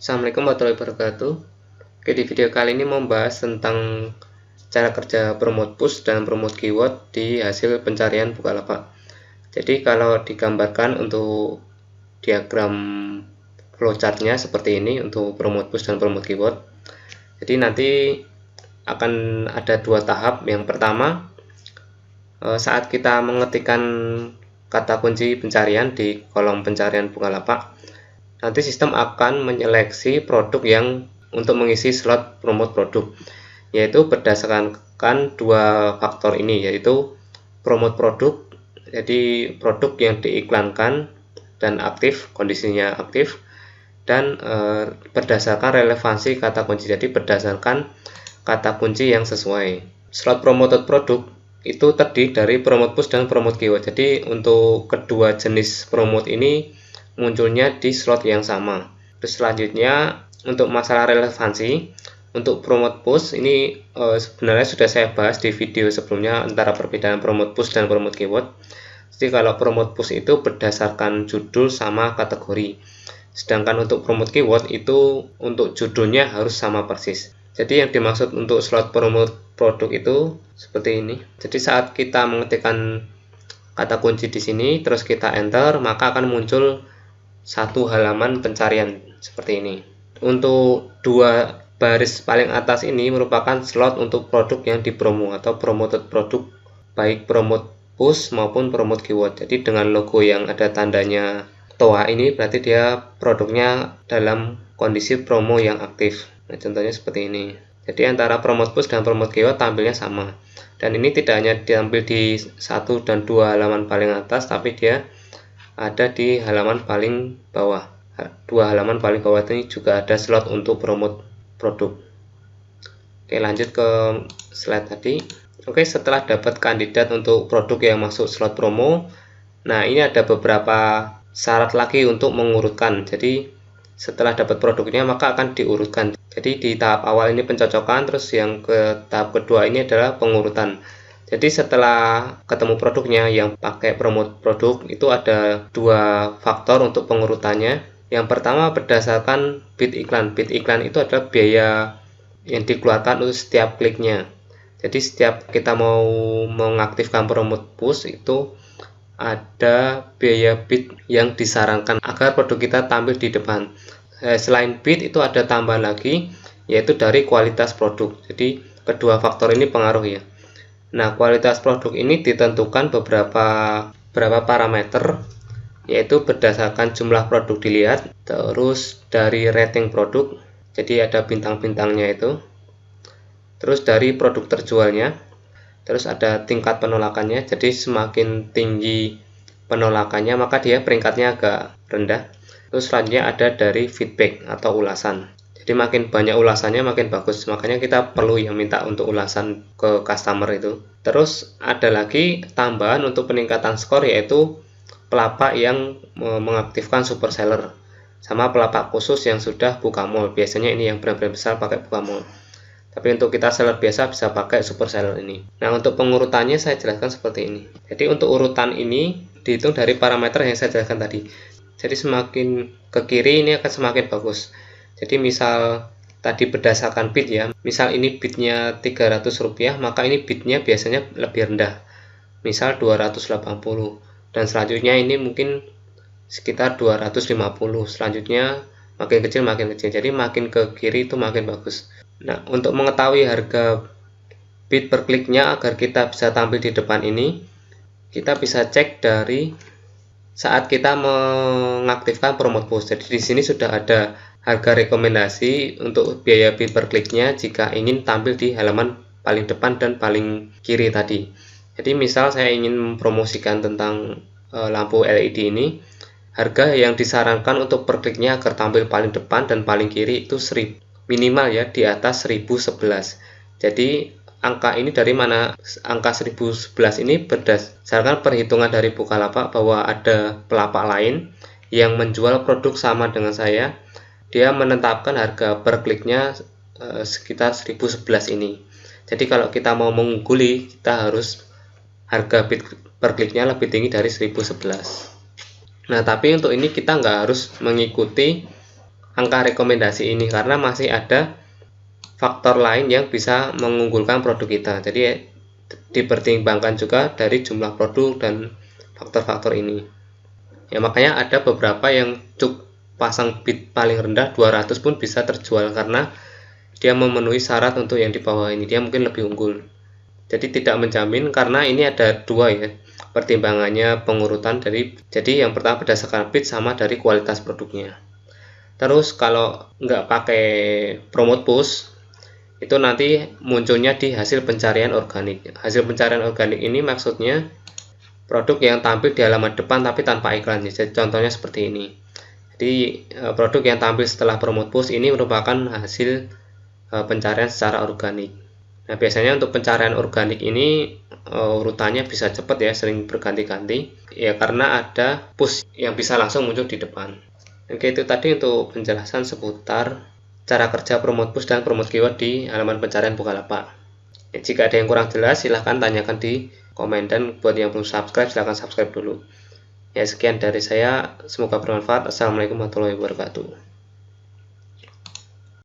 Assalamualaikum warahmatullahi wabarakatuh. Oke, di video kali ini mau membahas tentang cara kerja promote push dan promote keyword di hasil pencarian Bukalapak. Jadi kalau digambarkan untuk diagram flowchartnya seperti ini untuk promote push dan promote keyword. Jadi nanti akan ada dua tahap. Yang pertama, saat kita mengetikkan kata kunci pencarian di kolom pencarian Bukalapak, nanti sistem akan menyeleksi produk yang untuk mengisi slot promote produk, yaitu berdasarkan dua faktor ini, yaitu promote produk, jadi produk yang diiklankan dan aktif, kondisinya aktif, dan berdasarkan relevansi kata kunci, jadi berdasarkan kata kunci yang sesuai. Slot promoted produk itu terdiri dari promote push dan promote keyword. Jadi untuk kedua jenis promote ini munculnya di slot yang sama. Terus selanjutnya untuk masalah relevansi, untuk promote push ini sebenarnya sudah saya bahas di video sebelumnya antara perbedaan promote push dan promote keyword. Jadi kalau promote push itu berdasarkan judul sama kategori, sedangkan untuk promote keyword itu untuk judulnya harus sama persis. Jadi yang dimaksud untuk slot promote produk itu seperti ini. Jadi saat kita mengetikkan kata kunci di sini terus kita enter, maka akan muncul satu halaman pencarian seperti ini. Untuk dua baris paling atas ini merupakan slot untuk produk yang dipromo atau promoted produk, baik promote push maupun promote keyword. Jadi dengan logo yang ada tandanya toa ini berarti dia produknya dalam kondisi promo yang aktif. Nah, contohnya seperti ini. Jadi antara promote push dan promote keyword tampilnya sama. Dan ini tidak hanya tampil di 1 dan 2 halaman paling atas, tapi dia ada di halaman paling bawah. Dua halaman paling bawah ini juga ada slot untuk promote produk. Oke, lanjut ke slide tadi. Oke, setelah dapat kandidat untuk produk yang masuk slot promo, nah ini ada beberapa syarat lagi untuk mengurutkan. Jadi setelah dapat produknya maka akan diurutkan. Jadi di tahap awal ini pencocokan, terus yang ke tahap kedua ini adalah pengurutan. Jadi setelah ketemu produknya yang pakai promote produk, itu ada dua faktor untuk pengurutannya. Yang pertama berdasarkan bid iklan. Bid iklan itu adalah biaya yang dikeluarkan untuk setiap kliknya. Jadi setiap kita mau mengaktifkan promote push itu ada biaya bid yang disarankan agar produk kita tampil di depan. Selain bid itu ada tambahan lagi, yaitu dari kualitas produk. Jadi kedua faktor ini pengaruh ya. Nah, kualitas produk ini ditentukan beberapa parameter, yaitu berdasarkan jumlah produk dilihat, terus dari rating produk, jadi ada bintang-bintangnya itu, terus dari produk terjualnya, terus ada tingkat penolakannya, jadi semakin tinggi penolakannya maka dia peringkatnya agak rendah. Terus selanjutnya ada dari feedback atau ulasan. Jadi makin banyak ulasannya makin bagus, makanya kita perlu yang minta untuk ulasan ke customer itu. Terus ada lagi tambahan untuk peningkatan skor, yaitu pelapak yang mengaktifkan super seller sama pelapak khusus yang sudah buka mall. Biasanya ini yang brand-brand besar pakai buka mall, tapi untuk kita seller biasa bisa pakai super seller ini. Nah, untuk pengurutannya saya jelaskan seperti ini. Jadi untuk urutan ini dihitung dari parameter yang saya jelaskan tadi. Jadi semakin ke kiri ini akan semakin bagus. Jadi misal tadi berdasarkan bid ya, misal ini bidnya Rp300, maka ini bidnya biasanya lebih rendah, misal 280, dan selanjutnya ini mungkin sekitar 250, selanjutnya makin kecil, jadi makin ke kiri itu makin bagus. Nah, untuk mengetahui harga bid per kliknya agar kita bisa tampil di depan ini, kita bisa cek dari saat kita mengaktifkan promote push. Jadi di sini sudah ada harga rekomendasi untuk biaya bid per kliknya jika ingin tampil di halaman paling depan dan paling kiri tadi. Jadi misal saya ingin mempromosikan tentang lampu LED ini, harga yang disarankan untuk per kliknya agar tampil paling depan dan paling kiri itu minimal ya di atas 1011. Jadi angka ini dari mana? Angka 1011 ini berdasarkan perhitungan dari Bukalapak bahwa ada pelapak lain yang menjual produk sama dengan saya. Dia menetapkan harga per kliknya sekitar 1011 ini. Jadi kalau kita mau mengungguli, kita harus harga bid per kliknya lebih tinggi dari 1011. Nah, tapi untuk ini kita nggak harus mengikuti angka rekomendasi ini, karena masih ada faktor lain yang bisa mengunggulkan produk kita. Jadi dipertimbangkan juga dari jumlah produk dan faktor-faktor ini. Ya, makanya ada beberapa yang cuk pasang bid paling rendah 200 pun bisa terjual karena dia memenuhi syarat untuk yang di bawah ini, dia mungkin lebih unggul. Jadi tidak menjamin, karena ini ada dua ya pertimbangannya pengurutan dari, jadi yang pertama berdasarkan bid sama dari kualitas produknya. Terus kalau nggak pakai promote push, itu nanti munculnya di hasil pencarian organik. Hasil pencarian organik ini maksudnya produk yang tampil di halaman depan tapi tanpa iklan. Jadi contohnya seperti ini. Jadi produk yang tampil setelah promote push ini merupakan hasil pencarian secara organik. Nah, biasanya untuk pencarian organik ini urutannya bisa cepat ya, sering berganti-ganti ya, karena ada push yang bisa langsung muncul di depan. Oke, itu tadi untuk penjelasan seputar cara kerja promote push dan promote keyword di halaman pencarian Bukalapak. Ya, jika ada yang kurang jelas silahkan tanyakan di komen, dan buat yang belum subscribe silahkan subscribe dulu. Ya, sekian dari saya, semoga bermanfaat. Assalamualaikum warahmatullahi wabarakatuh.